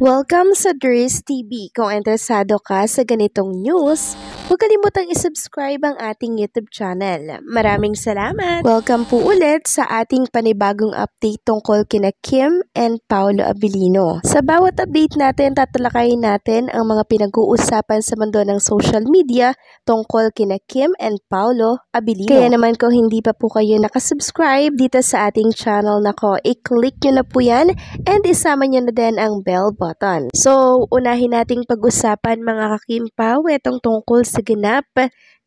Welcome sa Dries TV. Kung interesado ka sa ganitong news, huwag kalimutang isubscribe ang ating YouTube channel. Maraming salamat! Welcome po ulit sa ating panibagong update tungkol kina Kim and Paolo Abilino. Sa bawat update natin, tatalakayin natin ang mga pinag-uusapan sa mundo ng social media tungkol kina Kim and Paolo Abilino. Kaya naman kung hindi pa po kayo nakasubscribe dito sa ating channel nako, i-click nyo na po yan and isama nyo na din ang bell button. So, unahin nating pag-usapan mga kakimpaw itong tungkol sa ganap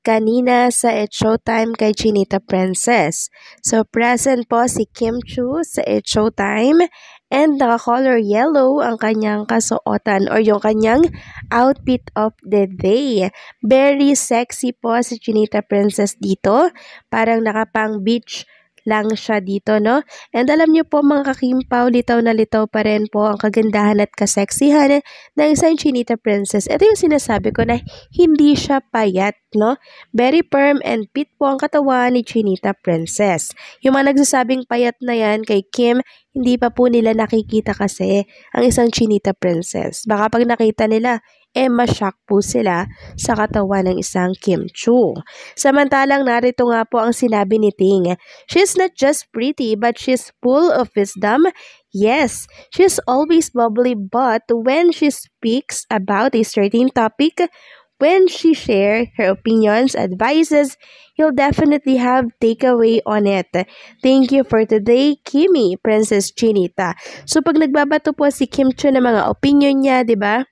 kanina sa It's Showtime kay Chinita Princess. So, present po si Kim Chiu sa It's Showtime and naka-color yellow ang kanyang kasuotan or yung kanyang outfit of the day. Very sexy po si Chinita Princess dito. Parang nakapang beach lang siya dito, no? And alam niyo po mga kakimpaw, litaw na litaw pa rin po ang kagandahan at kaseksihan ng isang Chinita Princess. Ito yung sinasabi ko na hindi siya payat, no? Very firm and fit po ang katawan ni Chinita Princess. Yung mga nagsasabing payat na yan kay Kim, hindi pa po nila nakikita kasi ang isang Chinita Princess. Baka pag nakita nila, ma-shock po sila sa katawan ng isang Kim Chiu. Samantalang narito nga po ang sinabi ni Ting. She's not just pretty but she's full of wisdom. Yes, she's always bubbly but when she speaks about a certain topic, when she shares her opinions, advices, you'll definitely have takeaway on it. Thank you for today, Kimi, Princess Chinita. So pag nagbabato po si Kim Chiu ng mga opinion niya, 'di ba?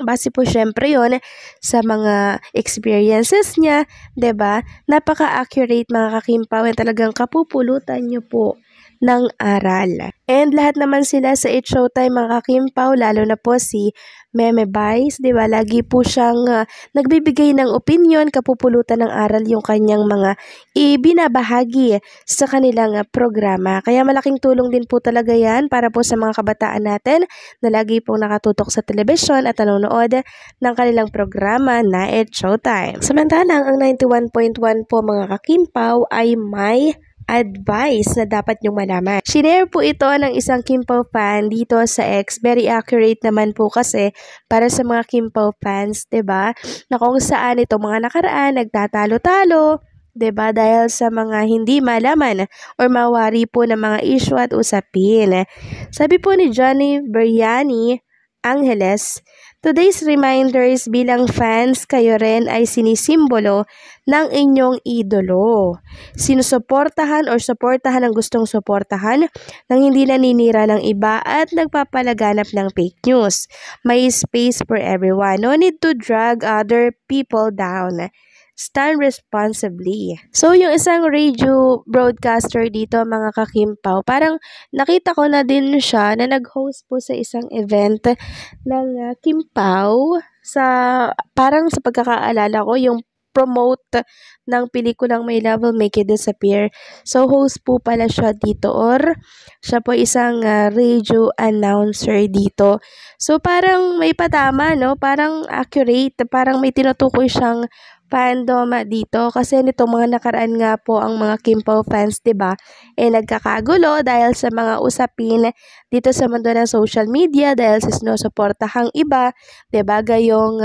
Base po syempre yon sa mga experiences niya, 'di ba? Napaka-accurate mga kakimpaw, talagang kapupulutan niyo po ng aral. And lahat naman sila sa It's Showtime mga kakimpaw, lalo na po si Meme Vice, 'di ba? Lagi po siyang nagbibigay ng opinion, kapupulutan ng aral yung kanyang mga ibinabahagi sa kanilang programa. Kaya malaking tulong din po talaga 'yan para po sa mga kabataan natin na lagi pong nakatutok sa telebisyon at nanonood ng kanilang programa na It's Showtime. Samantalang ang 91.1 po mga kakimpaw ay may advice na dapat nyong malaman. Shinare po ito ng isang Kimpaw fan dito sa X. Very accurate naman po kasi para sa mga Kimpaw fans, 'di ba? Na kung saan itong mga nakaraan nagtatalo-talo, 'di ba? Dahil sa mga hindi malaman or mawari po ng mga issue at usapin. Sabi po ni Johnny Briani Angeles, today's reminders bilang fans, kayo rin ay sinisimbolo ng inyong idolo. Sinusuportahan or suportahan ang gustong suportahan nang hindi naninira ng iba at nagpapalaganap ng fake news. May space for everyone. No need to drag other people down. Stand responsibly. So, yung isang radio broadcaster dito, mga kakimpaw, parang nakita ko na din siya na nag-host po sa isang event ng Kimpaw sa, parang sa pagkakaalala ko, yung promote ng pelikulang My Love Will Make You Disappear. So, host po pala siya dito or siya po isang radio announcer dito. So, parang may patama, no? Parang accurate. Parang may tinutukoy siyang fandom dito kasi nito mga nakaraan nga po ang mga Kimpaw fans, 'di ba? Nagkakagulo dahil sa mga usapin dito sa mundo ng social media dahil sa sinusuportahang iba, 'di ba? Gayong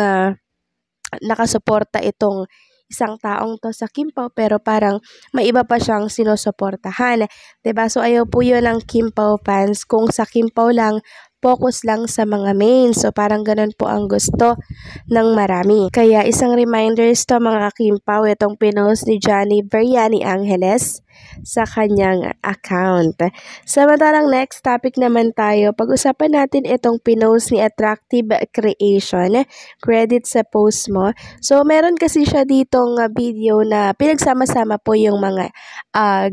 nakasuporta itong isang taong to sa Kimpaw pero parang may iba pa siyang sinusuportahan, 'di ba? So ayaw po 'yun ng Kimpaw fans kung sa Kimpaw lang focus lang sa mga main. So, parang ganun po ang gusto ng marami. Kaya, isang reminders to mga kakimpaw, itong pinost ni Johnny Briani Angeles sa kanyang account. Samantalang next topic naman tayo, pag-usapan natin itong pinost ni Attractive Creation. Credit sa post mo. So, meron kasi siya ditong video na pinagsama-sama po yung mga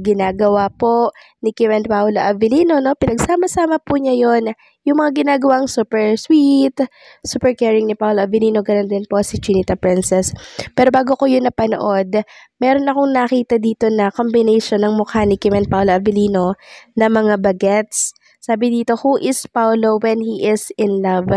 ginagawa po ni Kim and Paolo Abilino, no? Pinagsama-sama po niya yon yung mga ginagawang super sweet, super caring ni Paolo Abilino, ganun din po si Chinita Princess. Pero bago ko yun napanood, meron akong nakita dito na combination ng mukha ni Kim and Paolo Abilino na mga bagets Sabi dito, who is Paolo when he is in love?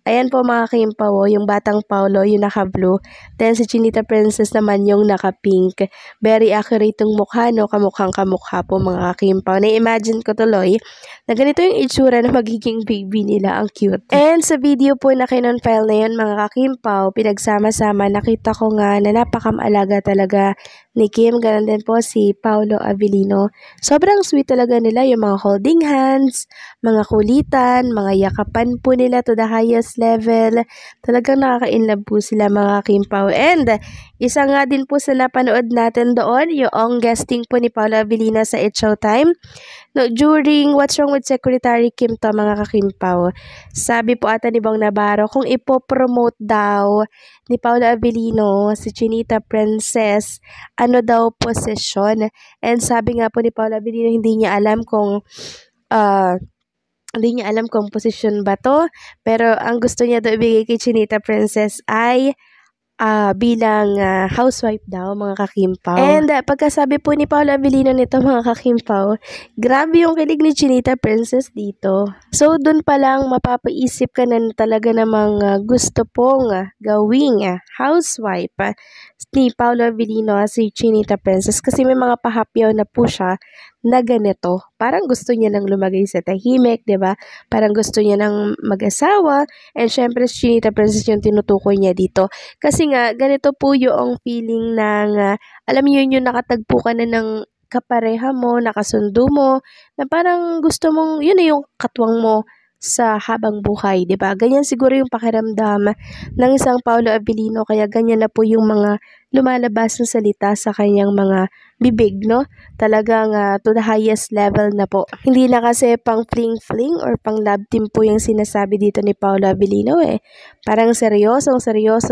Ayan po mga Kimpaw, yung batang Paolo, yung naka-blue. Then si Chinita Princess naman yung naka-pink. Very accurate yung mukha, no? Kamukhang kamukha po mga Kimpaw. Na-imagine ko tuloy na ganito yung itsura na magiging baby nila. Ang cute. And sa video po na kinonfile na yun mga Kimpaw, pinagsama-sama, nakita ko nga na napakamaalaga talaga ni Kim. Ganun din po si Paolo Avellino. Sobrang sweet talaga nila yung mga holding hands, mga kulitan, mga yakapan po nila to the highest level. Talagang nakaka-inlove po sila mga Kimpaw. And isa nga din po sa napanood natin doon, yung guesting po ni Paolo Avellino sa It's Showtime. No, during What's Wrong with Secretary Kim to mga Kimpaw. Sabi po ata ni Bong Navarro kung ipopromote daw ni Paolo Avellino si Chinita Princess, ano daw posisyon. And sabi nga po ni Paolo Avellino hindi niya alam kung posisyon ba to, pero ang gusto niya daw ibigay kay Chinita Princess ay bilang housewife daw mga Kimpaw. And pagkasabi po ni Paolo Avellino nito mga Kimpaw, grabe yung kilig ni Chinita Princess dito. So dun pa lang mapapaisip ka na talaga namang gusto pong gawing housewife ni Paolo Avellino si Chinita Princess kasi may mga pahapyaw na po siya na ganito. Parang gusto niya nang lumagay sa tahimik, 'di ba? Parang gusto niya nang mag-asawa, and syempre si Chinita Princess yung tinutukoy niya dito. Kasi nga ganito po yung feeling ng alam niyo yung nakatagpo ka na ng kapareha mo, nakasundo mo, na parang gusto mong yun na yung katwang mo sa habang buhay, 'di ba? Ganyan siguro yung pakiramdam ng isang Paolo Avellino, kaya ganyan na po yung mga lumalabas ng salita sa kanyang mga bibig, no? Talagang to the highest level na po. Hindi na kasi pang fling-fling or pang love team po yung sinasabi dito ni Paolo Avellino eh. Parang seryoso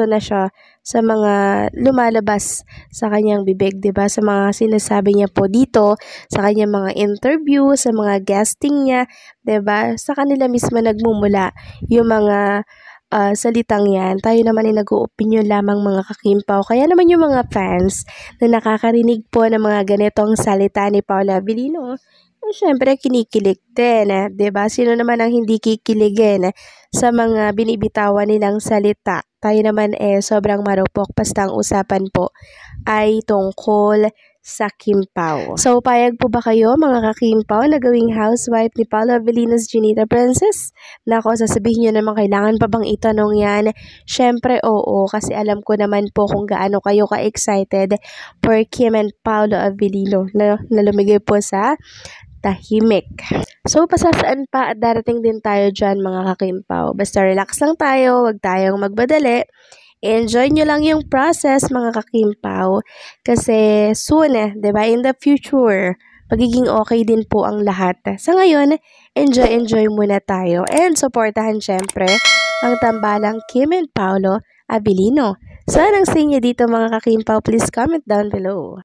na siya sa mga lumalabas sa kanyang bibig, 'di ba? Sa mga sinasabi niya po dito, sa kanyang mga interview, sa mga guesting niya, 'di ba? Sa kanila mismo nagmumula yung mga salitang yan. Tayo naman ay nag-uopinyon lamang mga Kimpaw. Kaya naman yung mga fans na nakakarinig po ng mga ganitong salita ni Paolo Avellino, syempre kinikilig din, 'di ba? Sino naman ang hindi kikiligin sa mga binibitawan nilang salita? Tayo naman sobrang marupok, basta ang usapan po ay tungkol sa Kimpaw. So, payag po ba kayo mga Kimpaw na gawing housewife ni Paolo Avellino's Chinita Princess? Nako, sasabihin nyo naman kailangan pa bang itanong yan? Syempre, oo, kasi alam ko naman po kung gaano kayo ka-excited for Kim and Paolo Avellino na lumigay po sa tahimik. So, pasasaan pa at darating din tayo dyan mga Kimpaw. Basta relax lang tayo, wag tayong magbadali. Enjoy nyo lang yung process mga Kimpaw kasi soon, 'di ba? In the future, magiging okay din po ang lahat. Sa ngayon, enjoy muna tayo and supportahan syempre ang tambalang Kim and Paolo Avellino. So, anong sa inyo dito mga Kimpaw? Please comment down below.